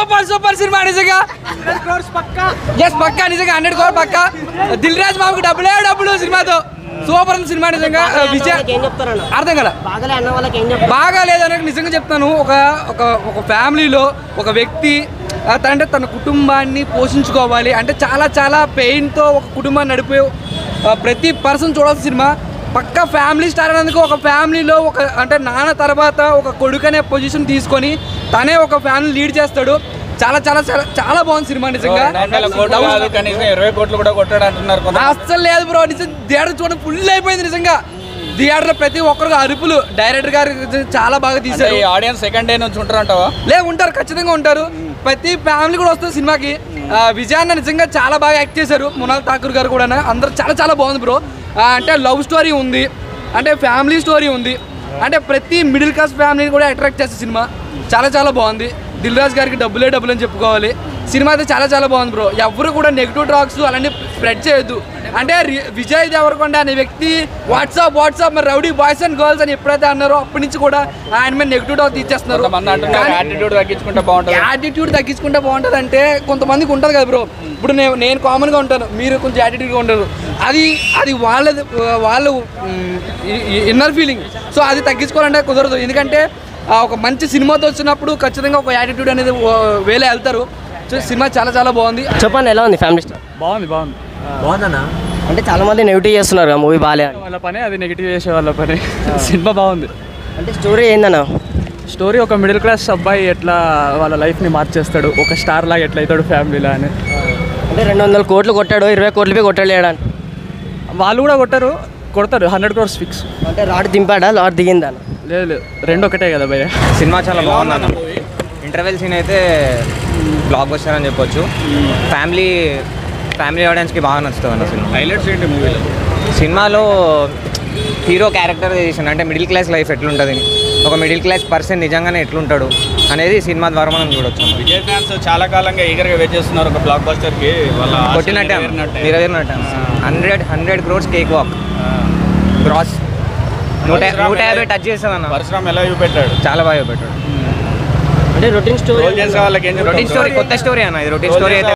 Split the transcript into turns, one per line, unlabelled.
Super super cinema నిజంగా. Yes పక్కా నిజంగా 100 crore పక్కా. దిల్ రాజు బాబుకి డబ్బులు సినిమాతో సూపర్ ఉంది సినిమా నిజంగా. విజయ్ అర్థం కదా బాగా లేదని నిజంగా చెప్తాను. ఒక ఫ్యామిలీలో ఒక వ్యక్తి అంటే తన కుటుంబాన్ని పోషించుకోవాలి అంటే చాలా పెయిన్తో ఒక కుటుంబాన్ని నడిపే ప్రతి పర్సన్ చూడాల్సిన సినిమా. పక్కా ఫ్యామిలీ స్టార్ అనేందుకు ఒక ఫ్యామిలీలో అంటే నాన్న తర్వాత ఒక కొడుకు అనే పొజిషన్ తీసుకొని తనే ఒక ఫ్యామిలీ లీడ్ చేస్తాడు. చాలా బాగుంది సినిమా నిజంగా.
20 కోట్లు కూడా కొట్టాడు అంటున్నారు.
అస్సలు లేదు బ్రో, నిజం థియేటర్ చూడండి ఫుల్ అయిపోయింది నిజంగా. థియేటర్లో ప్రతి ఒక్కరికి అరుపులు. డైరెక్టర్ గారు చాలా బాగా తీశారు.
ఆడియన్స్ సెకండ్ డే నుంచి ఉంటారంటావా?
ఉంటారు, ఖచ్చితంగా ఉంటారు. ప్రతి ఫ్యామిలీ కూడా వస్తుంది సినిమాకి. విజయాన్న నిజంగా చాలా బాగా యాక్ట్ చేశారు. మృణాల్ ఠాకూర్ గారు కూడా అందరూ చాలా బాగుంది బ్రో. అంటే లవ్ స్టోరీ ఉంది, అంటే ఫ్యామిలీ స్టోరీ ఉంది, అంటే ప్రతి మిడిల్ క్లాస్ ఫ్యామిలీని కూడా అట్రాక్ట్ చేసే సినిమా. చాలా బాగుంది. దిల్ రాజు గారికి డబ్బులే అని చెప్పుకోవాలి. సినిమా అయితే చాలా బాగుంది బ్రో. ఎవరు కూడా నెగిటివ్ టాక్స్ అలాంటి స్ప్రెడ్ చేయొద్దు. అంటే విజయ్ దేవరకొండ అనే వ్యక్తి వాట్సాప్ మరి రౌడీ బాయ్స్ అండ్ గర్ల్స్ అని ఎప్పుడైతే అన్నారో అప్పటి నుంచి కూడా ఆయన మీద నెగిటివ్ టాక్ తీసేస్తున్నారు. యాటిట్యూడ్ తగ్గించుకుంటే బాగుంటుంది అంటే కొంతమందికి ఉంటుంది కదా బ్రో. ఇప్పుడు నేను కామన్గా ఉంటాను, మీరు కొంచెం యాటిట్యూడ్గా ఉంటారు. అది వాళ్ళ ఇన్నర్ ఫీలింగ్. సో అది తగ్గించుకోవాలంటే కుదరదు. ఎందుకంటే ఒక మంచి సినిమాతో వచ్చినప్పుడు ఖచ్చితంగా ఒక యాటిట్యూడ్ అనేది వేలే వెళ్తారు. సో సినిమా చాలా బాగుంది.
చెప్పండి ఎలా ఉంది ఫ్యామిలీ స్టార్?
బాగుందన్నా.
అంటే చాలా మంది నెగిటివ్ చేస్తున్నారు కదా మూవీ బాగాలే
వాళ్ళ పని, అది నెగిటివ్ చేసే వాళ్ళ పని. సినిమా బాగుంది.
అంటే స్టోరీ ఏందన్నా?
స్టోరీ ఒక మిడిల్ క్లాస్ అబ్బాయి ఎట్లా వాళ్ళ లైఫ్ని మార్చేస్తాడు, ఒక స్టార్ లాగా ఎట్లా అవుతాడు ఫ్యామిలీలో అని.
అంటే 200 కోట్లు కొట్టాడు, 20 కోట్లపై కొట్టలేడానికి
వాళ్ళు కూడా కొడతారు 100 crores ఫిక్స్.
అంటే రాడ్ దింపాడా, లాడ్ దిగిందా?
లేదు, రెండు ఒకటే కదా భయ్య.
సినిమా చాలా బాగుంది అన్న. ఇంటర్వెల్ సీన్ అయితే బ్లాక్ బస్టర్ అని చెప్పొచ్చు. ఫ్యామిలీ ఆడియన్స్కి బాగా నచ్చుతుంది అన్న సినిమా.
హైలైట్స్ ఏంటి మూవీలో?
సినిమాలో హీరో క్యారెక్టర్ చేసిన అంటే మిడిల్ క్లాస్ లైఫ్ ఎట్లుంటుంది, ఒక మిడిల్ క్లాస్ పర్సన్ నిజంగానే ఎట్లుంటాడు అనేది సినిమా ద్వారా మనం చూడొచ్చు.
విజయ్ ఫ్యాన్స్ చాలా కాలంగా ఈగర్గా వెయిట్ చేస్తున్నారు ఒక బ్లాక్ బస్టర్కి. వాళ్ళ
కొట్టినట్టే 100 crores cake walk gross 150 touch చేస్తుంది అన్న.
పరశురామ్ ఎలా చూపెట్టాడు?
చాలా బాగా చూపెట్టాడు.
అంటే రొటీన్ స్టోరీ
చేసే వాళ్ళకి
రొటీన్ స్టోరీ, కొత్త స్టోరీ అన్న. ఇది రొటీన్ స్టోరీ అయితే